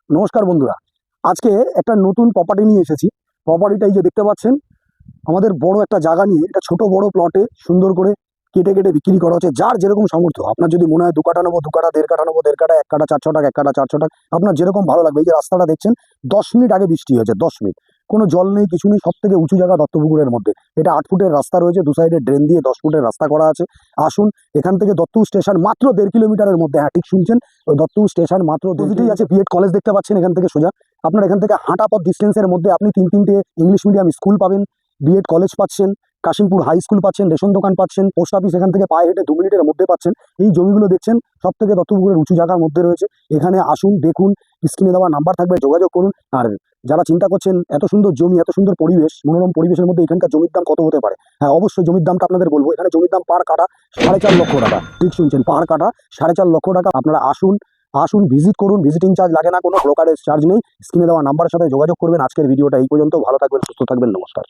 নমস্কার বন্ধুরা, আজকে একটা নতুন প্রপার্টি নিয়ে এসেছি। প্রপার্টিটা এই যে দেখতে পাচ্ছেন, আমাদের বড় একটা জায়গা নিয়ে এটা ছোট বড় প্লটে সুন্দর করে কেটে কেটে বিক্রি করা হচ্ছে। যার যেরকম সামর্থ্য, আপনার যদি মনে হয় 2 কাঠা নেবো 2 কাঠা, 1.5 কাঠা নেবো 1.5 কাঠা, 1 কাঠা 400 টাকা, 1 কাঠা 400 টাকা, আপনার যেরকম ভালো লাগবে। এই যে রাস্তাটা দেখছেন, 10 মিনিট আগে বৃষ্টি হয়েছে, 10 মিনিট, কোনো জল নেই, কিছু নেই। সব থেকে উঁচু জায়গা দত্তপুকুরের মধ্যে। এটা 8 ফুটের রাস্তা রয়েছে, দু সাইডে ড্রেন দিয়ে 10 ফুটের রাস্তা করা আছে। আসুন, এখান থেকে দত্তপুর স্টেশন মাত্র 1.5 কিলোমিটারের মধ্যে। হ্যাঁ, ঠিক শুনছেন, ওই দত্তপুর স্টেশন মাত্র দুটোই আছে। বিএড কলেজ দেখতে পাচ্ছেন এখান থেকে সোজা। আপনার এখান থেকে হাঁটা পথ ডিস্টেন্সের মধ্যে আপনি 3-3টে ইংলিশ মিডিয়াম স্কুল পাবেন, বিএড কলেজ পাচ্ছেন, কাশিমপুর হাই স্কুল পাচ্ছেন, রেশন দোকান পাচ্ছেন, পোস্ট অফিস এখান থেকে পায়ে হেঁটে 2 মিনিটের মধ্যে পাচ্ছেন। এই জমিগুলো দেখছেন সব থেকে দত্তপুকুরের উঁচু জায়গার মধ্যে রয়েছে। এখানে আসুন, দেখুন, স্ক্রিনে দেওয়া নাম্বার থাকবে, যোগাযোগ করুন। আর যারা চিন্তা করছেন এত সুন্দর জমি, এত সুন্দর পরিবেশ, মনোরম পরিবেশের মধ্যে এখানকার জমির দাম কত হতে পারে, হ্যাঁ অবশ্যই জমির দামটা আপনাদের বলবো। এখানে জমির দাম পার কাঠা 4.5 লক্ষ টাকা। ঠিক শুনছেন, পার কাঠা 4.5 লক্ষ টাকা। আপনারা আসুন, আসুন, ভিজিট করুন। ভিজিটিং চার্জ লাগে না, কোনো ব্রোকারেজ চার্জ নেই। স্ক্রিনে দেওয়া নাম্বারের সাথে যোগাযোগ করবেন। আজকের ভিডিওটা এই পর্যন্ত। ভালো থাকবেন, সুস্থ থাকবেন, নমস্কার।